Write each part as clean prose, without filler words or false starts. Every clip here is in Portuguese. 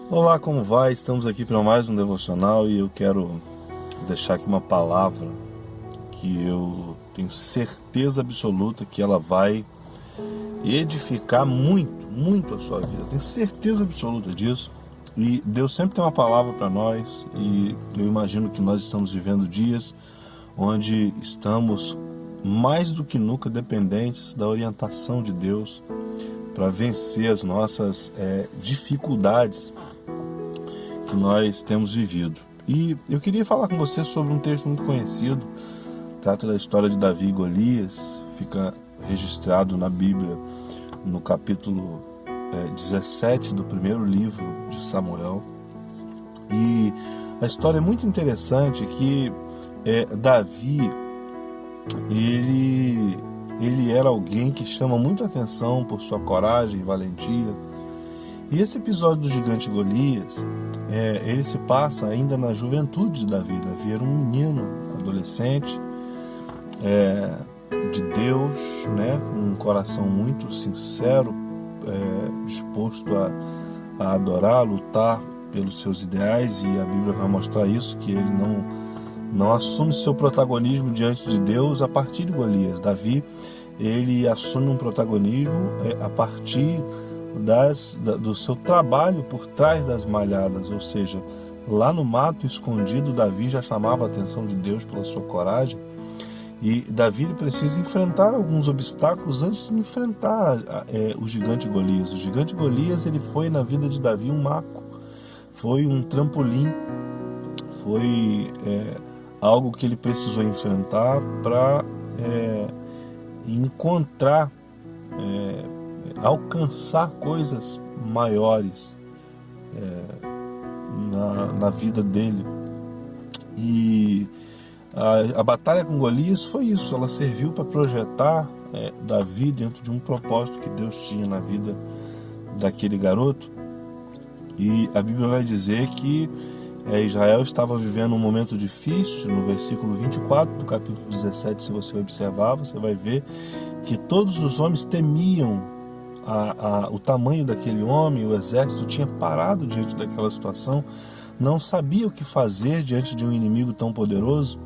Olá, como vai? Estamos aqui para mais um devocional e eu quero deixar aqui uma palavra que eu tenho certeza absoluta que ela vai edificar muito, muito a sua vida. Eu tenho certeza absoluta disso. E Deus sempre tem uma palavra para nós e eu imagino que nós estamos vivendo dias onde estamos mais do que nunca dependentes da orientação de Deus para vencer as nossas dificuldades que nós temos vivido. E eu queria falar com você sobre um texto muito conhecido, trata da história de Davi e Golias, fica registrado na Bíblia, no capítulo 17 do primeiro livro de Samuel. E a história é muito interessante que Davi, ele era alguém que chama muita atenção por sua coragem e valentia. E esse episódio do gigante Golias, ele se passa ainda na juventude de Davi. Davi era um menino, adolescente, de Deus, né, com um coração muito sincero, disposto a adorar, a lutar pelos seus ideais, e a Bíblia vai mostrar isso, que ele não assume seu protagonismo diante de Deus a partir de Golias. Davi, ele assume um protagonismo a partir do seu trabalho por trás das malhadas, ou seja, lá no mato escondido, Davi já chamava a atenção de Deus pela sua coragem. E Davi precisa enfrentar alguns obstáculos antes de enfrentar o gigante Golias. O gigante Golias, ele foi na vida de Davi um marco, foi um trampolim, foi algo que ele precisou enfrentar para encontrar, alcançar coisas maiores na vida dele. E a batalha com Golias foi isso, ela serviu para projetar Davi dentro de um propósito que Deus tinha na vida daquele garoto. E a Bíblia vai dizer que Israel estava vivendo um momento difícil. No versículo 24 do capítulo 17, se você observar, você vai ver que todos os homens temiam o tamanho daquele homem. O exército tinha parado diante daquela situação, não sabia o que fazer diante de um inimigo tão poderoso,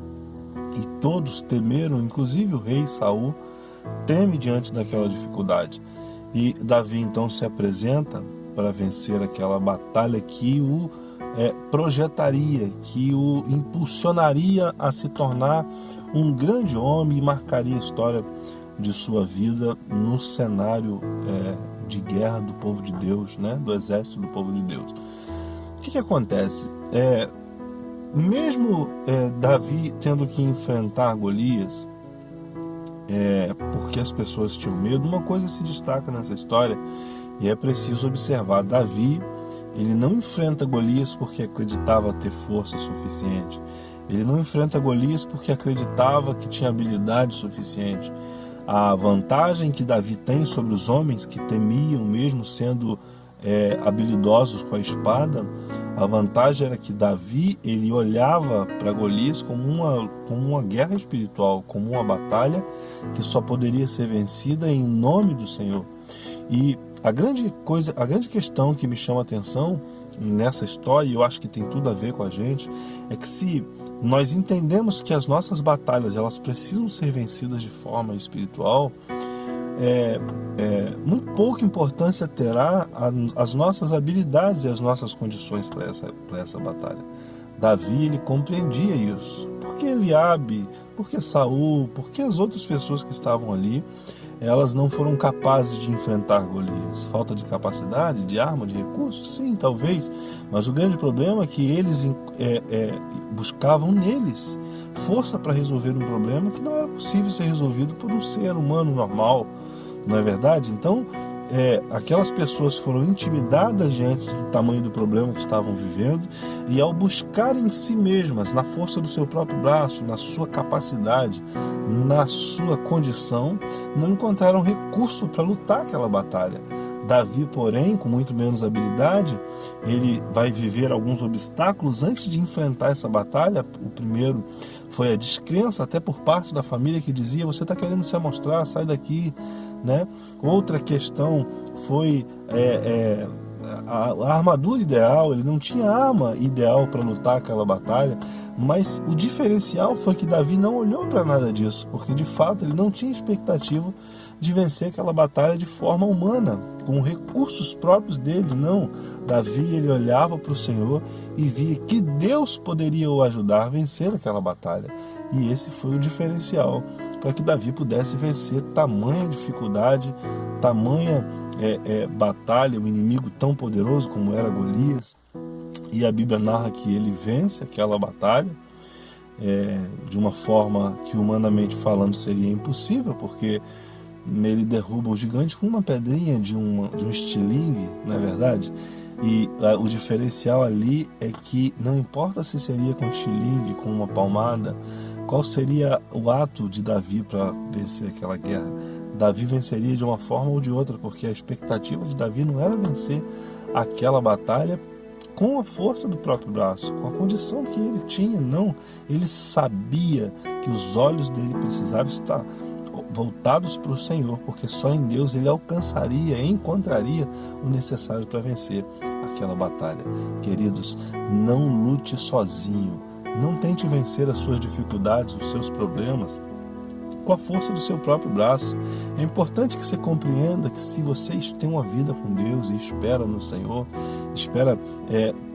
e todos temeram, inclusive o rei Saul teme diante daquela dificuldade. E Davi então se apresenta para vencer aquela batalha que o projetaria, que o impulsionaria a se tornar um grande homem e marcaria a história de sua vida no cenário de guerra do povo de Deus, né? Do exército do povo de Deus. O que acontece? Mesmo Davi tendo que enfrentar Golias, porque as pessoas tinham medo, uma coisa se destaca nessa história e é preciso observar. Davi, ele não enfrenta Golias porque acreditava ter força suficiente. Ele não enfrenta Golias porque acreditava que tinha habilidade suficiente. A vantagem que Davi tem sobre os homens que temiam, mesmo sendo habilidosos com a espada, a vantagem era que Davi, ele olhava para Golias como uma guerra espiritual, como uma batalha que só poderia ser vencida em nome do Senhor. E a grande questão que me chama a atenção nessa história, e eu acho que tem tudo a ver com a gente, é que se nós entendemos que as nossas batalhas, elas precisam ser vencidas de forma espiritual, muito pouca importância terá as nossas habilidades e as nossas condições para essa batalha. Davi, ele compreendia isso. Por que Eliabe, por que Saul, por que as outras pessoas que estavam ali, elas não foram capazes de enfrentar Golias? Falta de capacidade, de arma, de recursos? Sim, talvez. Mas o grande problema é que eles buscavam neles força para resolver um problema que não era possível ser resolvido por um ser humano normal, não é verdade? Então, aquelas pessoas foram intimidadas diante do tamanho do problema que estavam vivendo, e ao buscar em si mesmas, na força do seu próprio braço, na sua capacidade, na sua condição, não encontraram recurso para lutar aquela batalha. Davi, porém, com muito menos habilidade, ele vai viver alguns obstáculos antes de enfrentar essa batalha. O primeiro foi a descrença, até por parte da família, que dizia: você está querendo se amostrar, sai daqui, né? Outra questão foi a armadura ideal, ele não tinha arma ideal para lutar aquela batalha, mas o diferencial foi que Davi não olhou para nada disso, porque de fato ele não tinha expectativa de vencer aquela batalha de forma humana, com recursos próprios dele, não. Davi, ele olhava para o Senhor e via que Deus poderia o ajudar a vencer aquela batalha. E esse foi o diferencial para que Davi pudesse vencer tamanha dificuldade, tamanha batalha, um inimigo tão poderoso como era Golias. E a Bíblia narra que ele vence aquela batalha de uma forma que humanamente falando seria impossível, porque ele derruba o gigante com uma pedrinha de um estilingue, não é verdade? E o diferencial ali é que não importa se seria com estilingue, com uma palmada, qual seria o ato de Davi para vencer aquela guerra. Davi venceria de uma forma ou de outra, porque a expectativa de Davi não era vencer aquela batalha com a força do próprio braço, com a condição que ele tinha, não. Ele sabia que os olhos dele precisavam estar voltados para o Senhor, porque só em Deus ele alcançaria, encontraria o necessário para vencer aquela batalha. Queridos, não lute sozinho, não tente vencer as suas dificuldades, os seus problemas com a força do seu próprio braço. É importante que você compreenda que se você tem uma vida com Deus e espera no Senhor, espera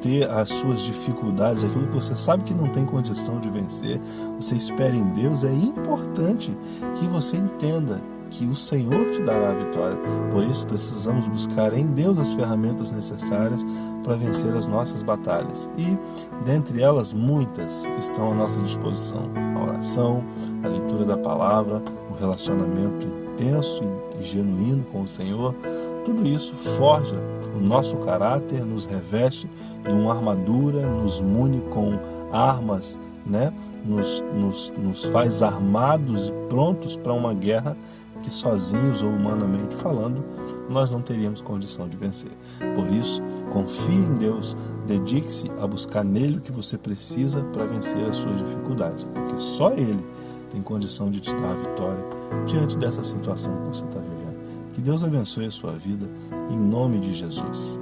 ter as suas dificuldades, aquilo que você sabe que não tem condição de vencer, você espera em Deus, é importante que você entenda que o Senhor te dará a vitória. Por isso precisamos buscar em Deus as ferramentas necessárias para vencer as nossas batalhas. E dentre elas muitas estão à nossa disposição: a oração, a leitura da palavra, o relacionamento intenso e genuíno com o Senhor. Tudo isso forja o nosso caráter, nos reveste de uma armadura, nos mune com armas, né? Nos faz armados e prontos para uma guerra que sozinhos ou humanamente falando nós não teríamos condição de vencer. Por isso, confie em Deus, dedique-se a buscar nele o que você precisa para vencer as suas dificuldades, porque só ele tem condição de te dar a vitória diante dessa situação que você está vivendo. Que Deus abençoe a sua vida, em nome de Jesus.